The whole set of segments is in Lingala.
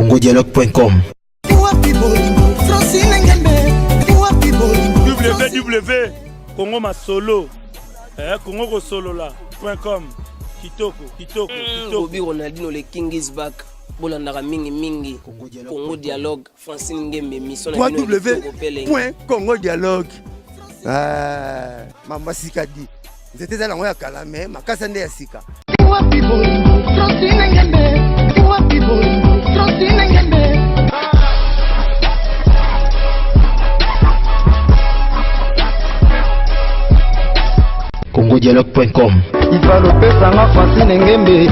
congodialogue.com. www.congomasolo congosolola.com. Kitoko. Bobby Ronaldinho, le King is back. Bolandara mingi Congo Dialogue Francine Ngembe mission www.congodialogue. Mama Sikadi c'était dans la kala mais makasa nde ya sika. congodialogue.com. Il va le pesa Francine Ngembe.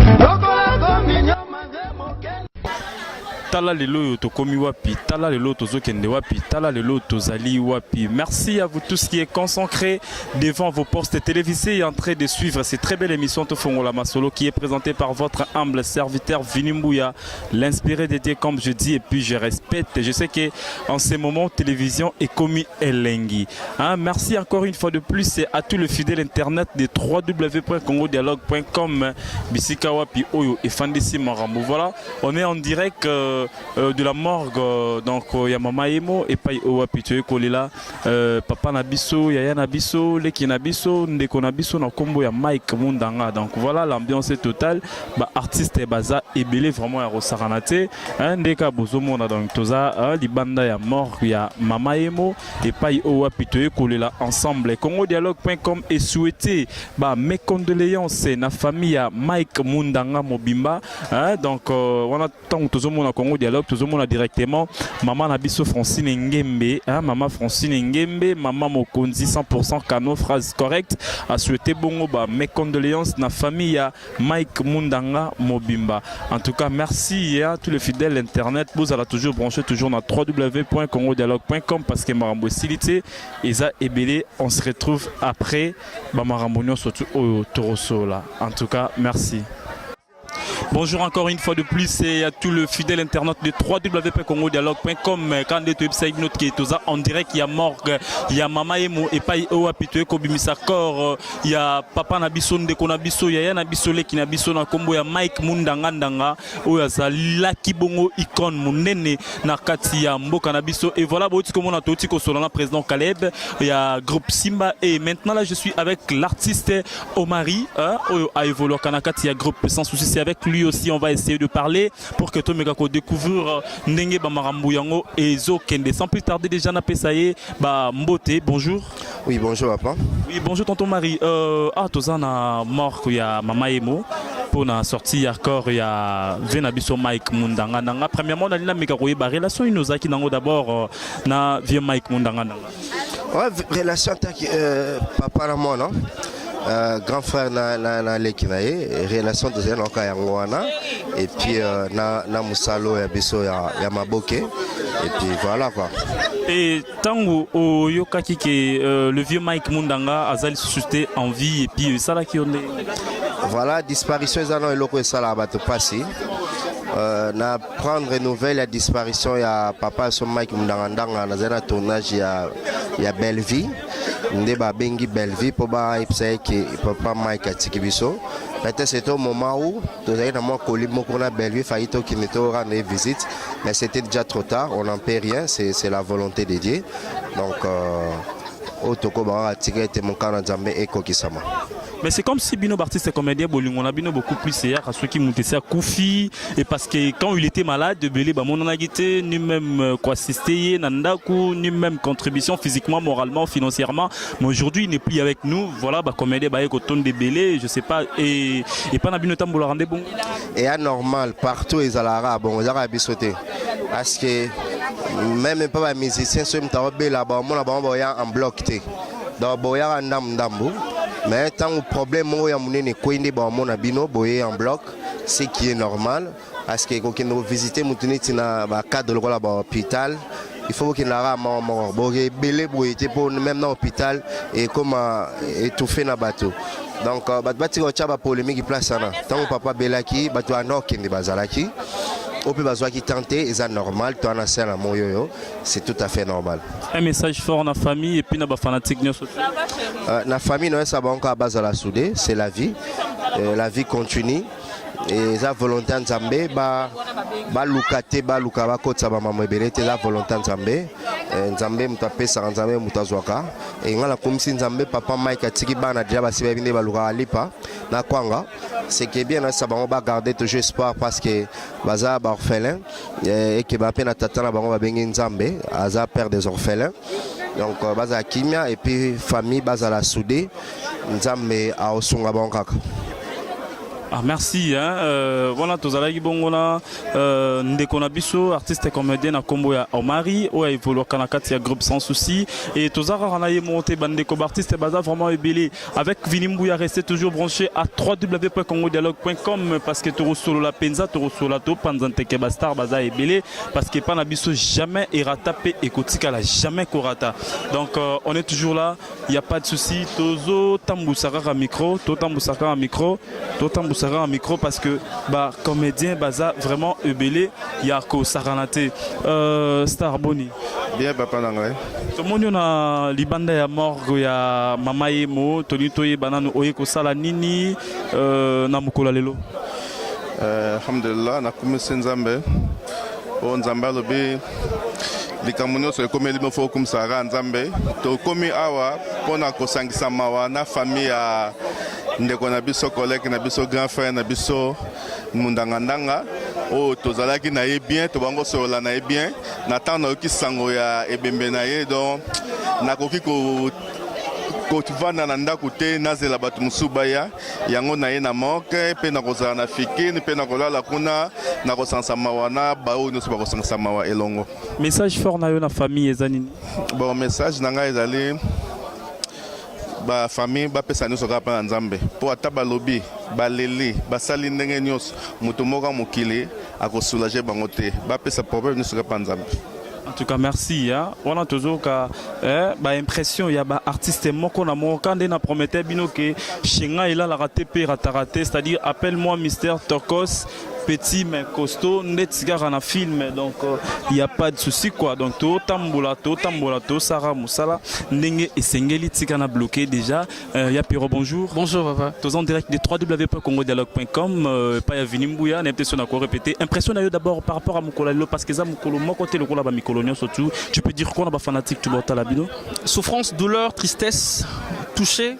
Tala lelo tokomi wapi, tala lelo tozokende wapi, tala lelo tozali wapi. Merci à vous tous qui êtes concentrés devant vos postes télévisés et en train de suivre cette très belle émission Tofongola Masolo qui est présentée par votre humble serviteur Vinimbuya, l'inspiré de Dieu comme je dis et puis je respecte. Je sais que en ce moment télévision est commis Elengi. Merci encore une fois de plus à tous les fidèles internet de www.congodialogue.com. Bisika wapi oyo et Fandisi Marambo. Voilà, on est en direct de la morgue, donc il y a Mama Emo et pas Oapitoe Kolela, Papa Nabiso, Yaya Nabiso, Leki Nabiso, Ndeko Nabiso, na combo ya Mike Mundanga. Donc voilà, l'ambiance est totale. Artiste Baza et Belé vraiment à Rosaranate. Ndeka Bozomona donc Toza, Libanda ya morgue, il y a Mama Emo et pas Oapitoe Kolela ensemble. congodialogue.com est souhaité mes condoléances na famille à Mike Mundanga Mobimba. Donc on attend Tozomona Congo Dialogue, Tozomona directement maman Nabiso Francine Ngembe, maman Francine Ngembe, maman Mokonzi 100% cano, phrase correcte, a souhaité bongo mes condoléances na famille à Mike Mundanga Mobimba. En tout cas, merci à tous les fidèles internet, vous allez toujours brancher toujours dans www.congodialogue.com parce que Marambo Silité et ça est belé, on se retrouve après Marambo surtout au Toroso là. En tout cas, merci. Bonjour encore une fois de plus et à tout le fidèle internaute de www.congodialogue.com. Quand les websites note qui est en direct, il y a Morgue, il y a Mama Emo et Pai Oa Pitoe Kobimisa Kor, il y a Papa Nabiso Ndeko Nabiso, il y a Nabiso Leki Nabiso na kombo ya Mike Mundanga Ndanga, oya za Laki Bongo Icon Munene na kati ya Mboka Nabiso. Et voilà, bon, comme on a tout dit Solana président Caleb, il y a groupe Simba et maintenant là je suis avec l'artiste Omari, à évoluer Kanakati, il y a groupe sans souci, c'est avec lui aussi on va essayer de parler pour que tout le monde découvre Ndenge Bamarambu Yango et Zo Kende. Sans plus tarder déjà na pesaye Mbote, bonjour. Oui, bonjour papa. Oui, bonjour tonton Marie. Tozana mort il y a Mama Emo pour na sortie encore il y a Venabiso Mike Mundanga Nanga. Premièrement dans la mikakoye ba relation inozaki nango d'abord na vieux Mike Mundanga Nanga. Ouais, relation papa na moi non. Grand frère na lekinaye relation de zena ka yangwana et puis na musalo ya biso ya maboke et puis voilà quoi. Et tango o yokaki ke le vieux Mike Mundanga azali suscité en vie et puis ça là qui on est voilà disparition ezana eloko esala bato pasi na prendre nouvelle la disparition ya papa so Mike Mundanga Ndanga na zena tournage ya Belleville. Ndeba bengi Belleville pour ba ipsaye que papa Mike atiki biso. Peut-être c'était au moment où nous avons moi colimo qu'on a Belleville failli to qui nous rendre visite mais c'était déjà trop tard, on n'en paie rien, c'est la volonté de Dieu. Donc otoko ba atiki était mon kana Nzambe eko kisama. Mais c'est comme si Bino Bartiste comédien Bolingo, on a Bino beaucoup plus hier à ceux qui montaient à Koufi et parce que quand il était malade, Belé, mon agité, ni même quoi assister, Nandaku, ni même contribution physiquement, moralement, financièrement. Mais aujourd'hui, il n'est plus avec nous. Voilà, comédien, Koton de Belé, je sais pas, et pas Nabino Tamboula rendez bon. Et anormal, partout, ils allaient bon, ils allaient sauter. Parce que même pas les musiciens, ceux qui ont été là-bas, en bloc. Donc, il y a un ndambu. Mais tant que problème est en bloc, ce qui est normal, parce que quand on visite le cadre de l'hôpital, il faut qu'il y ait un même dans l'hôpital et comme étouffer dans le bateau. Donc, il y a une polémique place. Tant que papa Belaki, il y a un qui est au plus besoin qui tenter, c'est normal. Toi, c'est tout à fait normal. Un message fort dans la famille et puis dans la fanatique. La famille, ça va encore à base de la soudée, c'est la vie. La vie continue. et za volonté nzambe ba lukate ba lukaba kotsa ba mama ebelete za volonté nzambe nzambe mutapesa nzambe mutazwaka et ngala komisi nzambe papa Mike atiki bana déjà ba siba binde ba luka lipa na kwanga c'est que bien ça ba garder toujours espoir parce que baza ba orphelin et que ba pena tata na bango ba bengi nzambe aza père des orphelins. Donc baza kimia et puis famille baza la soudé nzambe a osunga bankaka. Ah merci hein voilà tozalaki bongona ndeko na biso artiste et comédien na kombo ya Omari o évoluer kana kati ya groupe sans souci et tozara na ye monter bandeko artiste baza vraiment ébélé avec Vinimbuya rester toujours branché à www.congodialogue.com parce que toro solo la penza toro solo to panzante ke bastar baza ébélé parce que pana biso jamais ratapé et kotika la jamais korata donc on est toujours là il y a pas de souci tozo tambusaka micro to tambusaka micro to sera un micro parce que bah comédien baza vraiment ébélé yako saranate star boni bien papa nangai to monyo na libanda ya morgue ya mama Emo toni toye banano oye ko sala nini na mukola lelo alhamdulillah na kumisi nzambe o nzambe lobi likamunyo so komeli mo fo kumsara nzambe to komi awa pona ko sangisa mawa na famille ya ndeko na biso collègue na biso grand frère na biso mundangandanga o tozalaki na ye bien to bango solola na ye bien na temps na yoki sango ya ebembe na ye donc nakoki ko tivana na ndako te nazela bato mosusu baya yango na ye na moke mpe nakozala na fikini mpe nakolala kuna nakosansa mawa na baoyo nyonso bakosansa mawa elongo. Message fort na yo na famille eza nini? Bon message na ngai ezali ba famille ba pesa nyonso kaka na nzambe po ata balobi baleli basali ndenge nyonso moto moko mokili akosoulager bango te ba pesa problème nyonso kaka na nzambe. En tout cas merci hein wana tozoka ba impression ya ba artiste moko na moko ndé na promettait bino que chenga ila la raté pe raté c'est-à-dire appelle-moi Mister Tokos petit mais costaud netigara na film donc il y a pas de souci quoi donc to tambola to Sarah Moussala ndenge esengeli tika na bloqué déjà ya Piro bonjour papa tous en direct de www.congodialogue.com pas ya Vinimbuya n'impression à quoi répéter impression na yo d'abord par rapport à Mukolo parce que ça Mukolo mon côté le kola ba Mikolonio surtout tu peux dire quoi na ba fanatique tu bota la bino souffrance douleur tristesse touché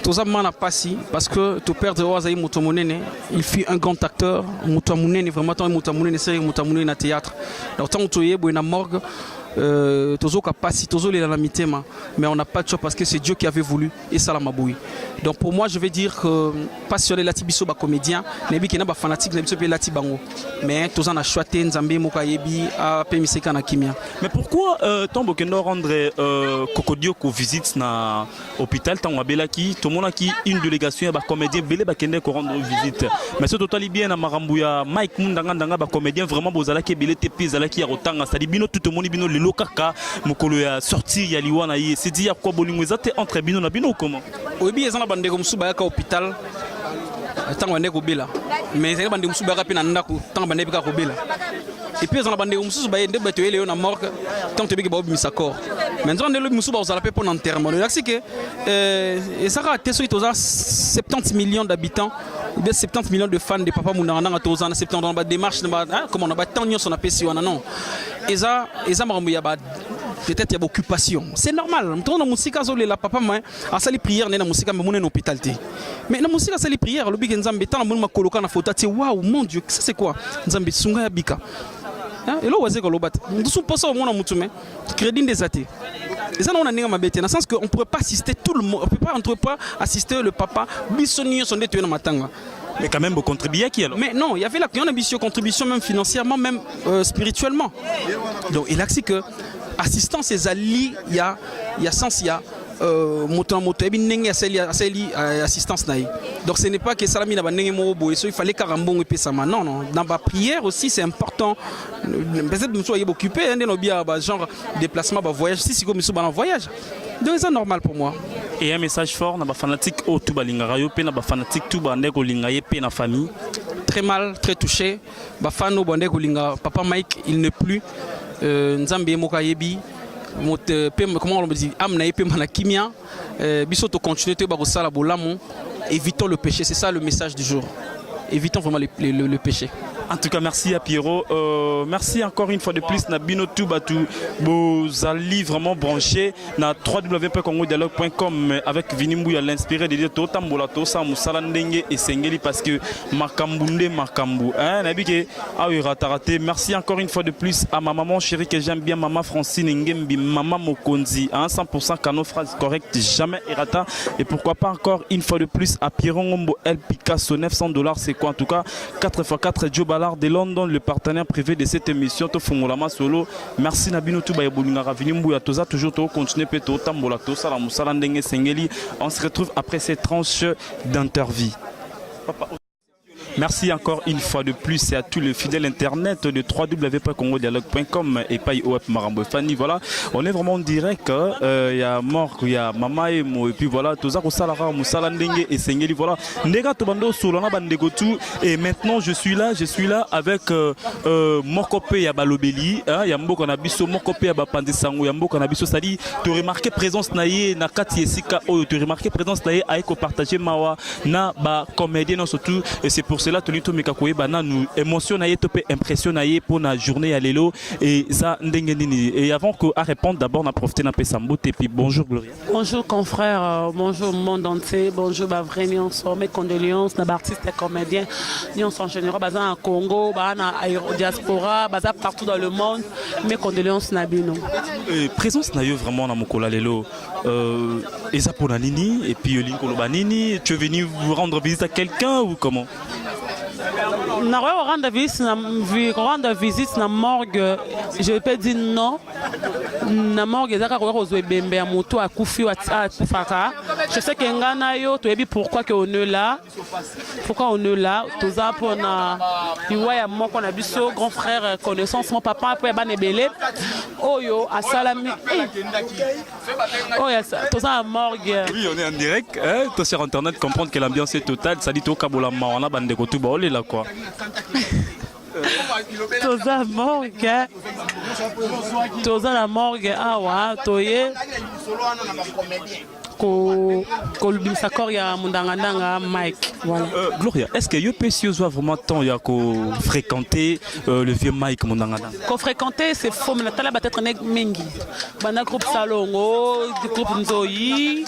Tozamana Passi, parce que ton père de Oazaï Moutomonene, il fut un grand acteur. Moutomonene, vraiment, Moutomonene, c'est Moutomonene na théâtre. Donc, tant que tu es na morgue, Tozo Kapassi, Tozo les la mitema, mais on n'a pas de choix parce que c'est Dieu qui avait voulu et ça la maboui. Donc pour moi je vais dire que passionné lati biso ba comédien, nebi kena ba fanatique nebi so pe lati bango. Mais Tozo na choité Nzambe mokayebi a pe miseka na kimia. Mais pourquoi tombo kendo rendre Kokodio ko visite na hôpital tant wabelaki, to monaki une délégation ba comédien belé ba kende ko rendre visite. Mais ce total bien na marambuya Mike Mundanga ba comédien vraiment bozalaki belé te pizalaki ya rotanga, ça dit bino tout le monde bino lokaka mokolo ya sortir ya liwana ye c'est dire quoi bolingo ezate entre bino na bino comment oyebi ezana bandeko musu bayaka hôpital tango bandeko bela mais ezana bandeko musu bayaka pe na ndako tango bandeko bika kobela et puis ezana bandeko musu bayende bato ele na morgue tango tebiki ba obimisa corps mais nzana ndelo musu ba ozala pe pour enterrement donc c'est que ezaka teso itoza 70 millions d'habitants ou bien 70 millions de fans de Papa Mounaranga toza na 70 dans ba démarche comment on a ba tant nyonso na pesi wana non eza marambo ya ba peut-être il y a occupation c'est normal on na musika zo la papa ma asali prière na musika mais mon hôpital te mais na musika asali prière lobi ke nzambe tana mon makoloka na photo te waouh mon dieu ça c'est quoi nzambe sunga ya bika et là waze ko lobata ndusu poso mo na mutume crédit des athées et ça on a ninga mabete dans le sens que on pourrait pas assister tout le monde on peut pas assister le papa bisoni son détenu na matanga. Mais quand même, vous contribuez à qui alors? Mais non, il y avait la contribution même financièrement, même spirituellement. Donc il a dit que assistance et zali, il y a sens, il y a assistance naï. Donc ce n'est pas que salami na banenge mobo et il fallait carambon et pesama. Non non, dans la prière aussi c'est important. Peut-être que nous soyons occupés hein, dans bien genre déplacement, voyage si comme nous sommes en voyage. Donc c'est normal pour moi. Et un message fort na ba fanatique au tuba lingarayo pe na ba fanatique tuba ndeko lingaye pe na famille. Très mal, très touché. Ba fano bandeko linga papa Mike, il n'est plus Nzambe mokayebi. Comment on me dit amna epe mana kimia biso to continuer te ba ko sala bolamo évitons le péché, c'est ça le message du jour. évitons vraiment le péché. En tout cas, merci à Pierrot. Merci encore une fois de plus. Nabino Toubatu, vous allez vraiment brancher na www.congodialogue.com avec Vinimbu à l'inspiré de dire Totambola Tosa Moussalandenge et Sengeli parce que Makambunde Makambu. Nabike, raté. Merci encore une fois de plus à ma maman chérie que j'aime bien, maman Francine Ngembi, maman Mokonzi. 100% cano phrase correcte, jamais errata. Et pourquoi pas encore une fois de plus à Pierrot Ngombo El Picasso, $900, c'est quoi en tout cas 4x4 Joe Ballard de London, le partenaire privé de cette émission Tofongolama Solo. Merci Nabino Touba et Bolingara Vinimbu Toza, toujours continuer Peto Tambola Tosa la Moussalandenge Sengeli. On se retrouve après cette tranche d'interview. Merci encore une fois de plus et à tous les fidèles internet de www.congodialogue.com et pas OF Marambo Fanny. Voilà, on est vraiment en direct. Il y a Mort, il y a Mama et Mo, et puis voilà, Tozako Salara, Moussalandenge et Sengeli. Voilà, Nega Tobando Solana Bandegotu. Et maintenant, je suis là avec Mokope Yabalobeli. Il y a Mboko Nabiso, Mokope Yabapandesango, il y a Mboko Nabiso. Ça dit, tu remarques présence naïe, Nakati Esika, tu remarques présence naïe, Aiko partager Mawa, na ba comédien surtout. Et c'est pour cela que nous émotionnons, impressionnons pour la journée à l'élo et ça et avant que à répondre d'abord on a profité d'un peu Sambout et puis bonjour Gloria. Bonjour confrères, bonjour monde entier, bonjour vrai nous sommes mes condoléances nos artistes et comédiens nous sommes en général basés en Congo, en diaspora, basés partout dans le monde, mes condoléances Nabino. Présence naïe vraiment dans Mokola l'élo et ça pour Nini et puis Linko Banini, tu es venu vous rendre visite à quelqu'un ou comment? Na rendre visite na morgue, je peux dire non. Na morgue ezaka ko kozwe bembe ya moto akufi wa faka. Je sais que ngana yo to yebi pourquoi que on est là. Pourquoi on est là? Toza pona iwa ya moko na biso grand frère connaissance mon papa po ya banebele. Oyo asalami. Oyo toza à morgue. Oui, on est en direct. Toi sur internet comprendre que l'ambiance est totale, ça dit to kabola mawana bande ko tuba olé là quoi. Toza morgue. Toza la morgue awa toye. Kolubimisa ya mundangandanga Mike. Voilà. Gloria, est-ce que Yopesio a vraiment temps ya ko fréquenter le vieux Mike mundangandanga? Ko fréquenter c'est faux mais natala peut-être nek mingi. Bana groupe Salongo, groupe Nzoyi,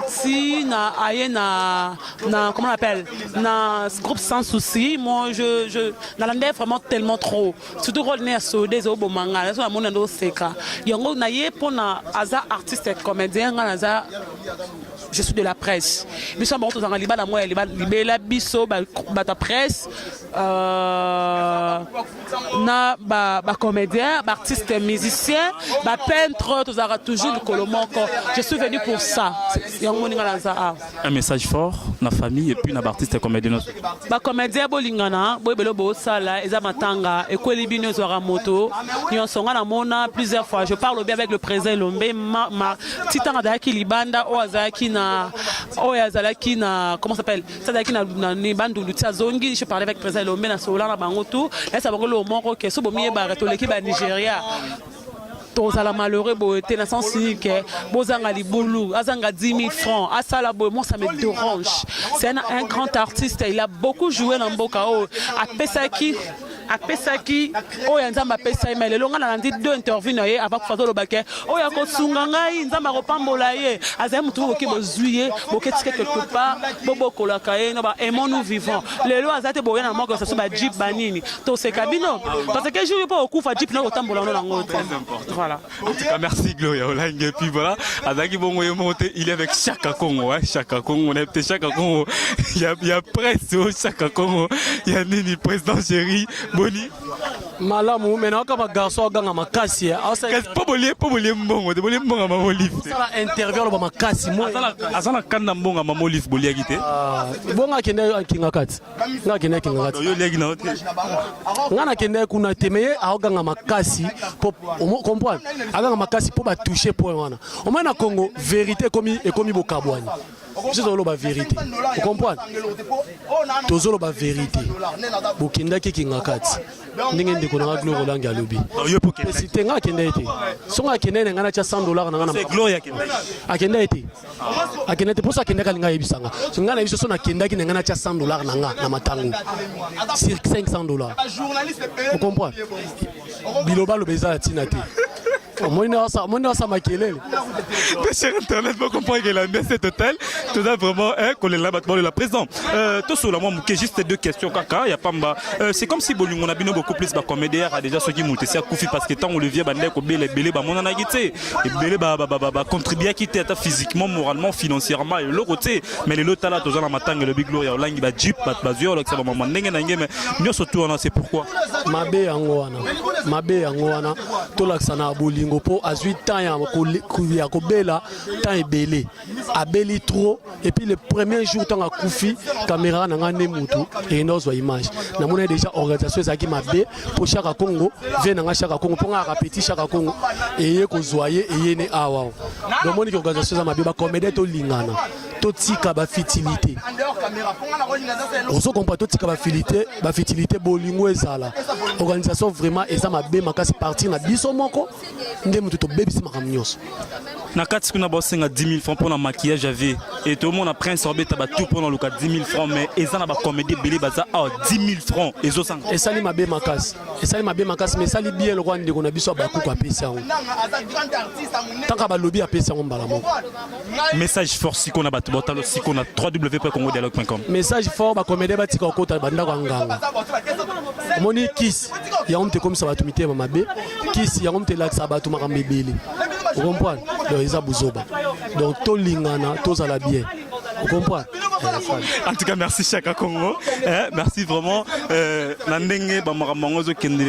si na aye na comment on appelle na groupe sans souci. Moi je n'allais vraiment tellement trop. Surtout rôle né so des obomanga, so amona ndo seka. Yango na ye pona aza artiste et comédien ngana je suis de la presse. Nous sommes tous en Liban, moi, la biso, la presse, na comédien, artiste, musicien, peintre, tous aura toujours le colomon. Je suis venu pour ça. Un message fort, la famille et puis la artiste comédien. Comédien bolingana, boybelo bo sala, ezamatanga, et quoi les bino zora moto. Nous sommes à mona plusieurs fois. Je parle bien avec le président Lombe, ma titan adaki libanda, oazaki na, oyazalaki na, comment ça s'appelle? Sadaki na bandu lutia zongi. Je parlais avec le président Lombe na sola na bangoto. Et ça va le moro que so bomiye barato l'équipe à Nigeria. Tozala malheureux boete na sens que bozanga libulu azanga 10 000 francs asala boy moi ça me dérange. C'est un grand artiste, il a beaucoup joué dans Mboka a Pesaki oya nzamba pesa mais le longa na ndi deux interviews na ye avant kufazo lobake oya ko sunga ngai nzamba kopambola ye azai mutu oki bozuye boketike quelque part bobo kolaka ye no ba aimons nous vivants lelo azate boya na moko ça so ba jeep banini to se kabino parce que je pas okufa jeep na kotambola no nango voilà. En tout cas merci Gloria Olang et puis voilà azaki bongo ye monté il est avec Chaka Congo Chaka Congo on est peut-être Chaka Congo il y a presse Chaka Congo il y a Nini président chéri Boni malamu mais naka ba garçon ganga makasi pas bolie mbongo de bolie mbongo ma molif ça interview ba makasi moi azana kanda mbongo ma molif bolie agité bonga kende kinga kati nga kende kinga kati yo legi na hotel ngana kende kuna temeye aganga makasi pour comprendre aganga makasi pour ba toucher point wana au moins na Congo vérité komi bokabwani biso tozoloba vérité okomprendre tozoloba vérité bokendaki kinga kati ndenge ndeko nanga Gloire Olangi alobi te nga akenda ete songo akenda ene nga na tia $100 na nga akenda ete akenda ete mposo akendaki alinga ayebisanga so nga na biso so nakendaki na nga na tia $100 na nga na matango sur $500 okomprendre biloba loba eza ya ntina te Mon ça m'a quitté. Cher Internet, pour comprendre que l'ambiance est totale, tout ça vraiment, qu'on est là, battement de la présent. Tout cela, moi, juste deux questions, kaka, il y a pas c'est comme si on a bien beaucoup plus de comédiens, déjà ceux qui montent ici à Koufi, parce que tant on le vient, bandé, qu'on belé, mon anaïté, et belé, contribuer à quitter physiquement, moralement, financièrement, et l'autre côté, mais les autres là, tous en matin, le Big Glory, il va jeep, bazio, là, que ça va m'en mais nous surtout, c'est pourquoi. Mabé Angoana, tout là, ça n'a aboli. Po à 8 ans ya kobela temps ebele abeli trop et puis le premier jour tant à Koufi caméra nanga ne mutu et nozwa image na mona déjà organisation ezaki mabe pour chaque Congo venanga chaque Congo pour nga répéter chaque Congo et ko zoyer et yene awa donc moni organisation za mabe ba comédie to lingana to tika ba fitilité on se comprend to tika ba fitilité bolingo ezala organisation vraiment eza mabe makasi partir na biso moko ndemu to bebisi makamnyoso na kati kuna bosenga 10 000 francs pour le maquillage j'avais et tout le monde a pris sorbet tabac tout pour le cas 10 000 francs mais ezana ba comédie belé baza 10 000 francs ezosanga et sali mabe makasi mais sali bien le roi ndeko na biso ba kuko apesa on tant ka ba lobby apesa on mbala moko message fort si qu'on a battu botalo si qu'on a www.congodialogue.com message fort ba comédie batika okota banda kwa nganga moni kiss ya on te comme ça ba tumité mabe kiss ya on te laksa ba tumaka mbebele vous comprenez donc ils ont bouzoba donc tout lingana tout à la bien vous comprenez en tout cas merci Chaka Congo merci vraiment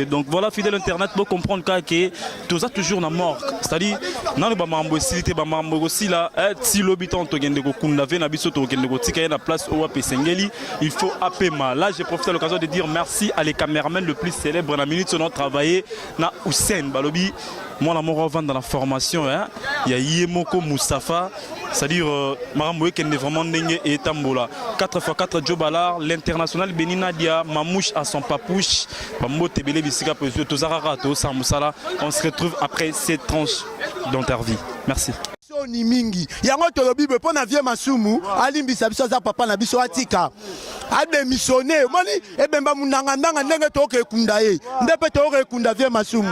donc voilà fidèle internet pour comprendre que tout ça toujours na mort c'est-à-dire dans le bamambo silité bamambo aussi là si l'habitant to gende ko kunda ve na biso to gende ko tika na place o Pesengeli il faut apema là j'ai profité de l'occasion de dire merci à les caméramans le plus célèbre la minute on a travaillé na Hussein Balobi moi la mort avant dans la formation il y a Yemoko Moustapha c'est-à-dire Maramboé qui est vraiment ndenge et tambola 4x4 Joe Ballard l'international Benina Dia Mamouche à son papouche Bambo Tebele Bisika Pesio Tozarara Tosa Moussala on se retrouve après cette tranche d'interview merci ni mingi yango tolobi be pona vie masumu alimbisa biso za papa na biso atika a démissionné moni ebemba munanga ndanga ndenge to ke kunda ye ndepe to ke kunda vie masumu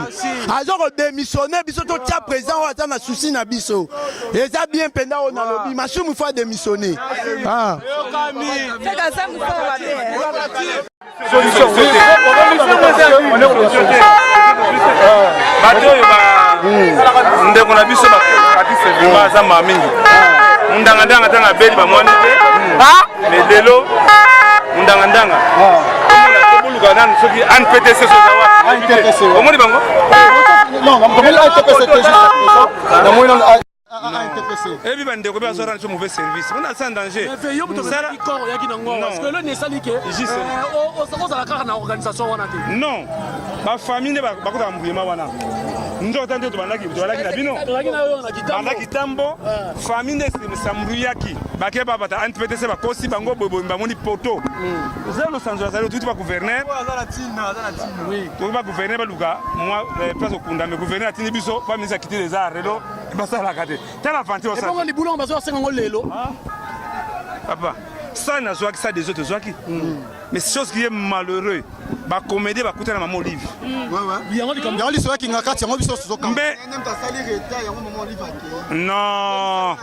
azo ko démissionner biso to tia présent wa na souci na biso eza bien penda on lobi masumu fa démissionner ah c'est comme ça vous ndeko na biso bakatise vima za mamingi ndanga tanga beli ba mwana te mais lelo ndanga on tobuluka nan soki an PTC so zawa omoni bango non on ATPC juste na moi non et puis bande ko ba so ran so mauvais service on a ça en danger non ba famille ne ba ko ta mbuyema wana ndo tande to bandaki na bino bandaki tambo famille ne samruyaki bake baba ta NPTC ba kosi bango bobo mbamoni poto zelo sanzo zelo tout ba gouverneur oui tout ba gouverneur ba luka moi place au kunda me gouverneur atini biso ba misa quitter les arts relo ba ça la kate tala fanti au ça bongo ni boulon bazo senga ngolelo papa ça n'a soit que ça des autres soit qui mais c'est chose qui est malheureux ba comédie ba coûter na maman Olive ouais yango li so ki ngakati yango biso so ka mais même ta sali retard yango maman Olive non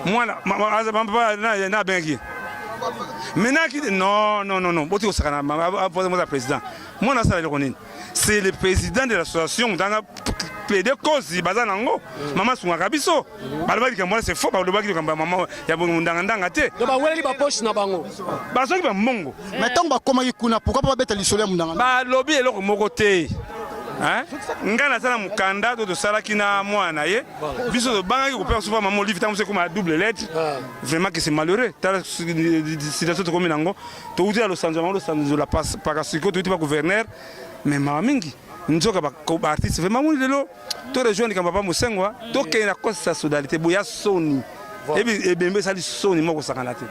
moi là na bengi maintenant qui non boti ko sakana moi président moi na sala le c'est le président de l'association dans plaider cause bazanango maman sunga biso balobaki que moi c'est faux balobaki que maman ya ndanga te do ba weli ba poche na bango basoki ba mongo mais tant ba komaki kuna pourquoi pas beta lisolo mundanga ba lobi eloko moko te ngana sala mukanda to sala kina mwana ye biso to bangaki ko perdre souvent maman Olive tamuse comme double lettre vraiment que c'est malheureux ta situation to komi nango to uti à Los Angeles la passe pas que to uti ba gouverneur mais mamingi nzoka ba artiste vraiment moni lelo to rejoindre kamba pa musengwa to ke na kosa solidarité boya soni et bien ça li soni moko sakana te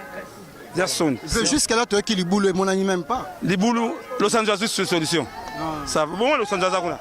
ya soni jusqu'à là toi qui li boulot mon ami même pas li boulot Los Angeles juste solution ça bon Los Angeles kuna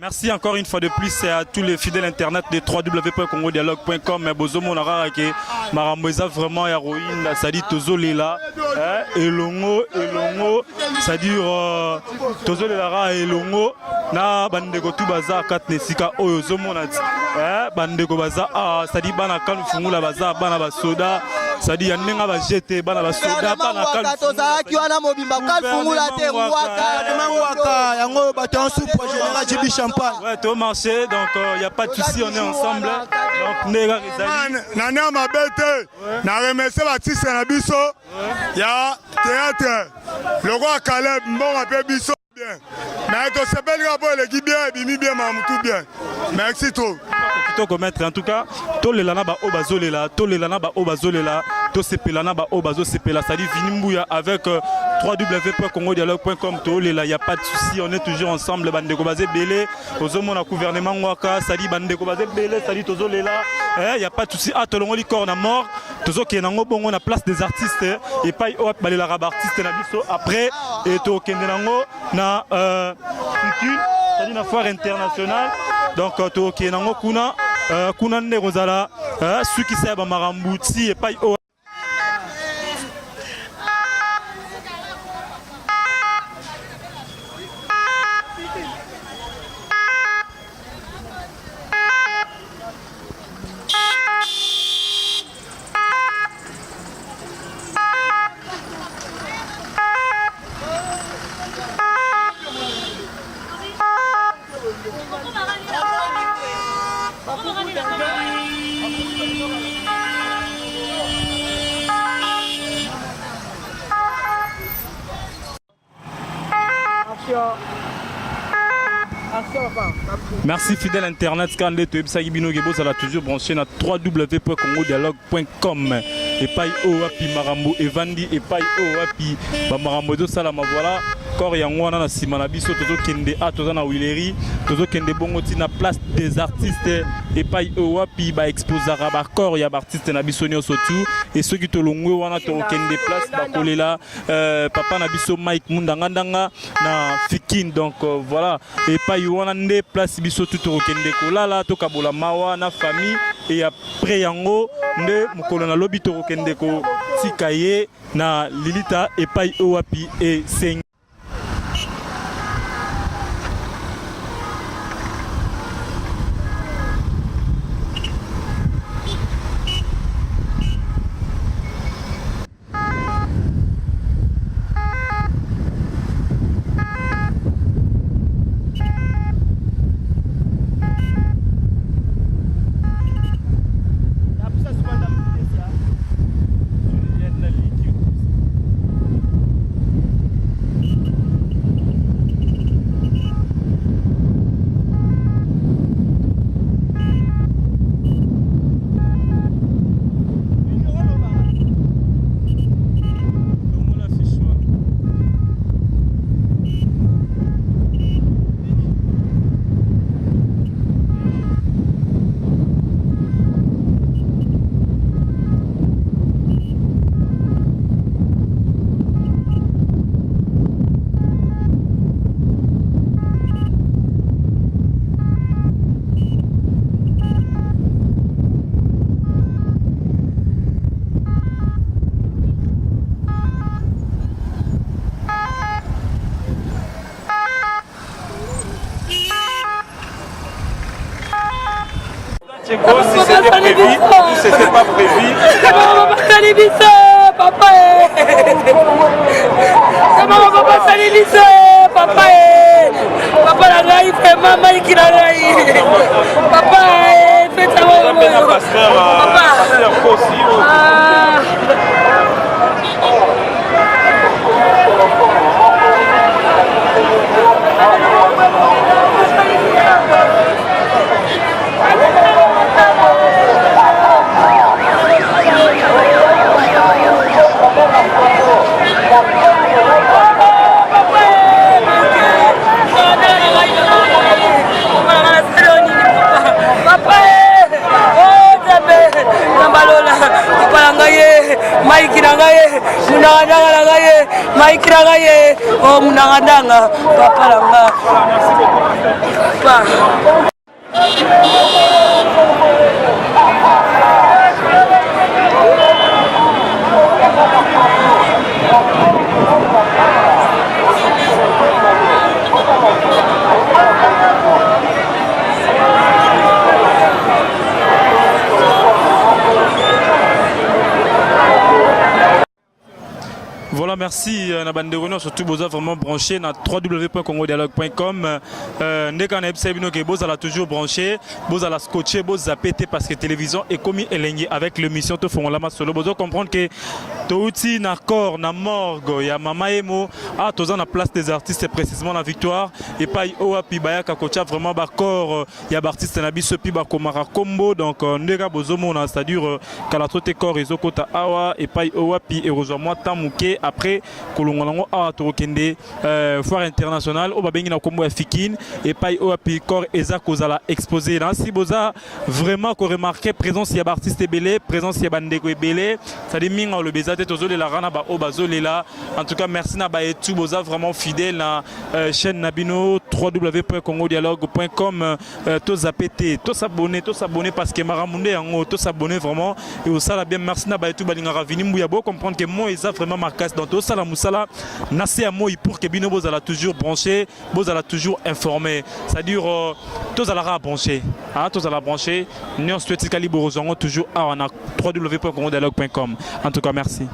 Merci encore une fois de plus à tous les fidèles internet de www.congodialogue.com. Mais bozomo nara ke maramboza vraiment héroïne, ça dit tozolela elongo, c'est-à-dire tozolela elongo na bandeko tu baza kat nesika oyo zomona bandeko baza c'est-à-dire bana kan fungula baza bana basoda c'est-à-dire nenga ba jeté bana basoda bana kan tozaki wana mobimba kan fungula te ngwaka yango baton sous projet na jibi champagne. Ouais, tout marché, donc il n'y a pas de souci, on est ensemble. Donc, Nega Rizali. Nana Mabete, na remercié l'artiste Nabiso, il y a théâtre, le roi Caleb, bon rappel Bisso bien. Mais tu sais pas le rapport, l'équipe bien, Bimi bien, Mamoutou bien. Merci trop. En tout cas, tous les lana ba obazolela, tous les lana ba obazolela, tous ces pelana ba obazo sepela, ça dit Vinimbuya avec www.congodialogue.com. Tous les là, il n'y a pas de souci, on est toujours ensemble. Bandeko basé belé, ozomon a gouvernement waka, ça dit bandeko basé belé, ça dit tozolela, il n'y a pas de souci. Ah, tolongo li corps na mort, tozo qui est nango bon, on a place des artistes et pas au balela rab artiste na biso après et to kende nango na ça dit na foire internationale. Donc to qui est nango kuna kuna nde kozala ceux qui savent marambuti et pas au Merci fidèle internet, Scandé, tu ça l'a toujours branché dans www.congodialogue.com. Et pas Oapi Marambo Evandi et pas Oapi Marambo de Salama. Voilà, Kor Yangwana Simanabiso, Tozo Kende A, Tozana Willery, Tozo Kende Bongoti na place des artistes et pas Oapi exposer à Kor, il y a artiste Nabisonio Sotu et ceux qui te l'ont wana to Kende place Bakolela, Papa Nabiso Mike Mundangandanga na Fikin. Donc voilà, et pas Yoanande place Biso tout Kende Kolala, Tokabola Mawa na famille et après Yango, ne Mukolona Lobby Toro Kendeko Tikaye na Lilita et Pai Oapi et Seigne. Tchéko, si c'était prévu ou c'était pas prévu. Papa, papa, papa, la raille, maman qui la raille. Papa, faites ça. Papa, oh munangadanga papa langa papa. Voilà, merci Nabandérono, surtout Boza vraiment branché dans www.congodialogue.com. Ndeka na ebsebino ke Boza la toujours branché, Boza la scotché, Boza pété parce que télévision est commis éligné avec l'émission to fongolama solo. Boza comprendre que touti na corps na morgue ya mama emo a toza na place des artistes précisément la victoire et pas oa pi bayaka kocha vraiment ba corps ya artiste na biso pi ba komara combo donc ndeka bozomo na c'est-à-dire kala trote corps ezokota awa et pas oa pi et rejoins-moi tamuke après kolongolango a tokende foire internationale o babengi na kombo ya Fikine et pas o api corps eza kozala exposé là si boza vraiment ko remarquer présence ya artiste belé présence ya bandeko belé ça dit minga le bezate tozole la rana ba o bazole là en tout cas merci na ba etu boza vraiment fidèle na chaîne nabino www.congodialogue.com to zapete to s'abonner parce que maramunde yango to s'abonner vraiment et au sala bien merci na ba etu balinga ravini mbuya bo comprendre que moi eza vraiment marqué dans tout ça la moussala nassé à moi pour que bino bozala toujours branché bozala toujours informé c'est-à-dire tous à la branché ah tous à la branché nous souhaitons calibre aux toujours à www.congodialogue.com en tout cas merci.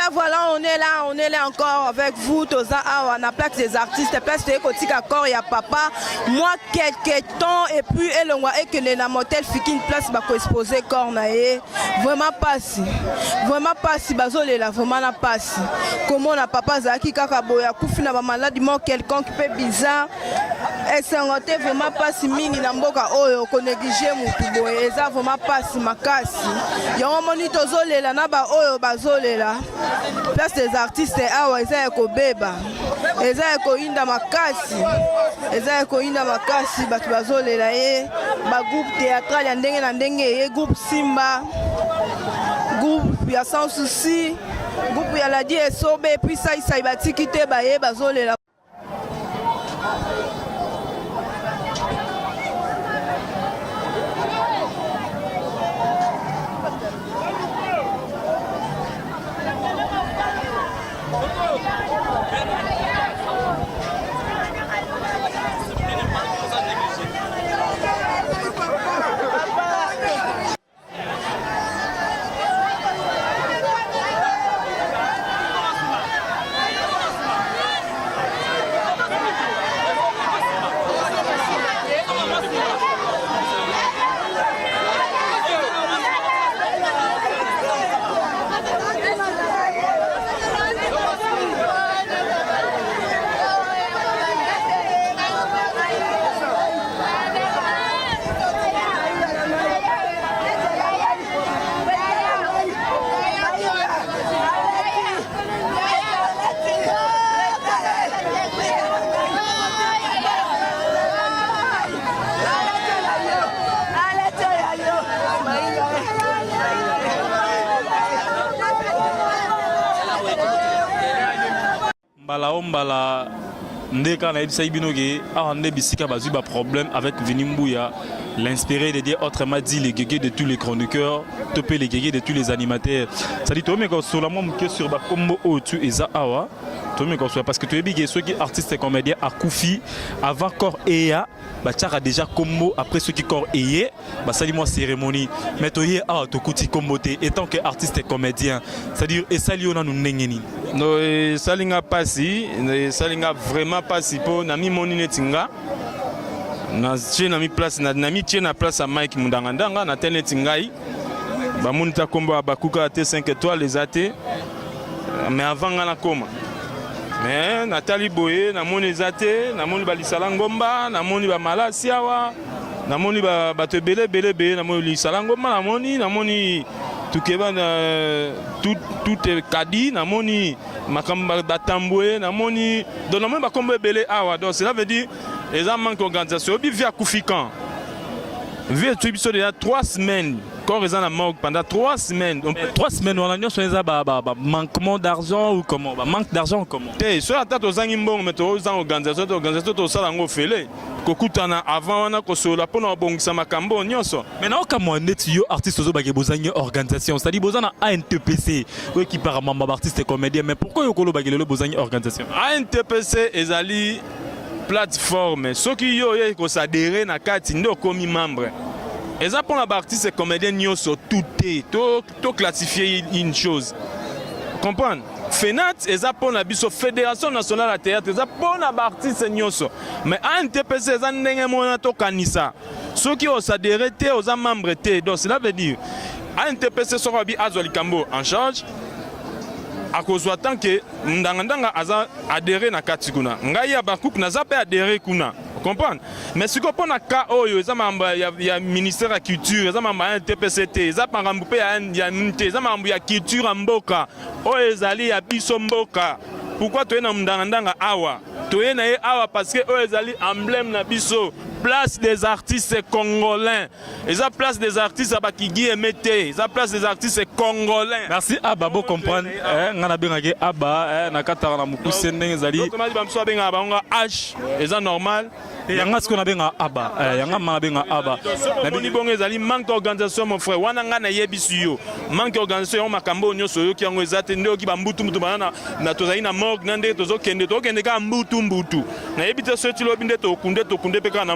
Voilà, on est là encore avec vous, Toza Awa, na place des artistes, place de Kotika Kor, ya papa, moi quelques temps, et puis Elongwa et que les namotel Fikine place bako exposé Kor nae, vraiment pas si, bazole là, vraiment na pas si. Comment na papa Zaki Kakaboya, Koufina ba malade, mort quelqu'un qui peut bizarre, et c'est vraiment pas si mingi na mboka oyo, ko négliger mutu boye, eza vraiment pas si makasi. Yango moni tozole là, na ba oyo bazole là. Place des artistes awa eza ya kobeba eza ya koinda makasi bato bazolela ye ba groupe théâtral ya ndenge na ndenge ye groupe Simba groupe ya Sans Souci groupe ya Ladi Esobe et puis ça isa batiki te baye bazolela. ombala ndeka na ebisa ibinoge a ne bisika bazu ba problème avec Venimbuya, l'inspiré de dire autrement dit les guégués de tous les chroniqueurs, topé les guégués de tous les animateurs. Ça dit toi mais quand sur la même que sur ba combo o tu eza awa, toi mais quand parce que tu es big ceux qui artistes et comédiens à Koufi avant corps eya, ba tchara déjà combo après ceux qui corps eye, ba ça dit moi cérémonie, mais toi hier ah to kuti combo té étant que artiste et comédien, c'est-à-dire et ça liona nous nengeni. No salinga pasi, salinga vraiment pasi po na mi moni netinga. Na tchena mi place na mi tchena place à Mike Mundangandanga na tene tingai. Ba munta kombo abakuka te 5 étoiles les até. Mais avant na koma. Mais Nathalie Boye na moni zate, na moni balisala ngomba, na moni ba malasiawa, na moni ba to belebe, na moni lisala ngomba, na moni tukeba tout est kadi, na moni makamba batamboué, na moni donc na moni ba kombo belé awa. Donc cela veut dire les hommes manquent d'organisation. Obi via Koufikan. Via tu biso déjà 3 semaines. Quand ils ont la mort pendant 3 semaines. Donc 3 semaines on a dit sur les manquement d'argent ou comment? Manque d'argent ou comment? Hey, sur la tête aux animaux mais aux organisation to sala ngo fele. Kokutana avant on a ko sola pona bongisa makambo nyonso. Mais non comment net yo artiste zo bagé bozanye organisation. C'est-à-dire bozana ANTPC qui par membre artiste et comédien mais pourquoi yo kolo bagé le bozanye organisation? ANTPC ezali plateforme. Ceux qui yo ko s'adhérer na kati ndo komi membre. Et ça pour la artiste et comédien nyonso tout est tout classifier une chose. Comprendre? FENAT et ça pour la biso Fédération nationale de théâtre, ça pour la artiste nyonso. Mais ANTPC ça ndenge mona to kanisa. Ceux qui ont s'adhérer té aux membres té. Donc cela veut dire ANTPC sera bi Azoli Kambo en charge. À cause de tant que Ndangandanga a adhéré na Katikuna. Ngai ya bakuk na zape adhéré kuna. Comprendre? Mais si on a cas oyo, il y a ministère de la culture, il y a TPCT, il y a la culture en Mboka, il y a biso Mboka. Pourquoi tu es dans Ndangandanga awa? Tu es awa parce que eux ils emblème na biso. Place des artistes congolais. Et la place des artistes à Bakigi et Mété. La place des artistes congolais. Merci Abba, vous comprenez. Ngana bengage Abba, nakata na mukuse ndenge zali. Autrement dit bamso benga ba H. Et ça normal. Yanga ce qu'on a benga Abba. Yanga ma benga Abba. Na bini bonge zali manque d'organisation mon frère. Wana ngana yebisu yo. Manque d'organisation makambo nyoso yo ki yango ezate ndo ki bambutu mutu bana na tozali na morgue nande tozo kende ka mbutu. Na yebite so ti lobinde to kunde peka na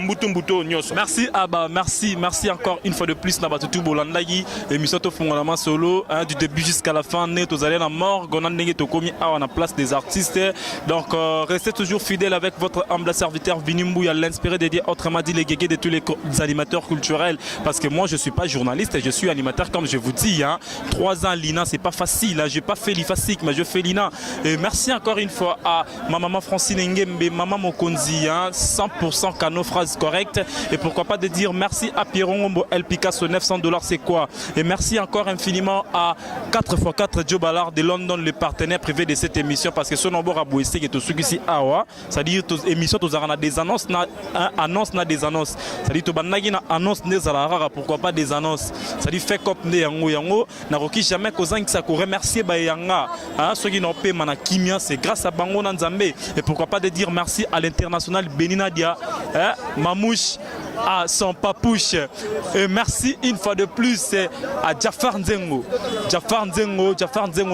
merci Abba, merci encore une fois de plus Nabatutu Bolandagi émission to fondamentalement solo du début jusqu'à la fin net aux allées la mort on a négé to komi à la place des artistes donc restez toujours fidèles avec votre humble serviteur Venimbuya l'inspiré de dire autrement dit les guégués de tous les animateurs culturels parce que moi je suis pas journaliste je suis animateur comme je vous dis hein. 3 ans Lina c'est pas facile hein. J'ai pas fait l'IFASIC mais je fais Lina et merci encore une fois à ma maman Francine Ngembe maman Mokonzi hein. 100% cano phrase correcte et pourquoi pas de dire merci à Pierron Ngombo El Picasso $900 c'est quoi et merci encore infiniment à 4x4 Joe Ballard de London le partenaire privé de cette émission parce que ce nombre à Bouessé qui est au ici awa c'est-à-dire émission tous a des annonces na annonce na des annonces c'est-à-dire to banagi na annonce des alara pourquoi pas des annonces c'est-à-dire fait comme ne yango na roki jamais kozang ça ko remercier ba yanga hein ceux qui n'ont pas mana kimia c'est grâce à Bango na Nzambe et pourquoi pas de dire merci à l'international Beninadia hein Mamouche à son papouche et merci une fois de plus à Jafar Nzengo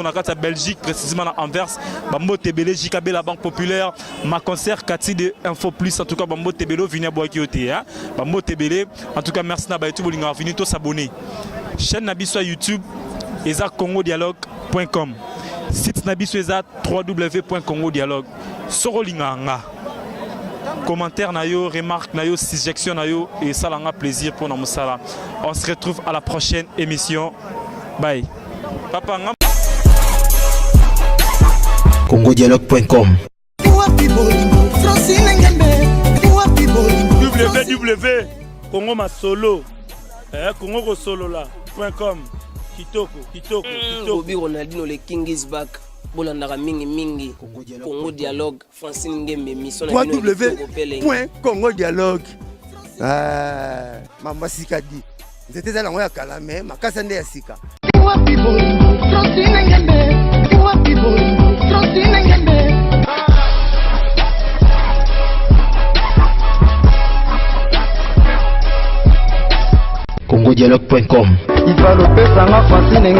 na kata Belgique précisément à Anvers Bambo Tebele JKB la Banque Populaire ma concert Kati de Info Plus en tout cas Bambo Tebele vient boire qui hein Bambo Tebele en tout cas merci na ba tout bolinga venir tous s'abonner chaîne Nabiso YouTube eza congodialogue.com site Nabiso eza www.congodialogue sorolinganga commentaire nayo, remarque nayo, suggestion nayo et ça l'a plaisir pour nous sala. On se retrouve à la prochaine émission. Bye. Papa congodialogue.com www Congo Masolo Congo Solo là.com Kitoko Bobby Ronaldinho le King is back. Bolandaka mingi Congo Dialogue Francine Ngembe mission www.congodialogue mamba sikadi nzete za lango ya kala me makasa nde ya sika Francine Ngembe congodialogue.com. Il va l'opé, ça m'a fasciné,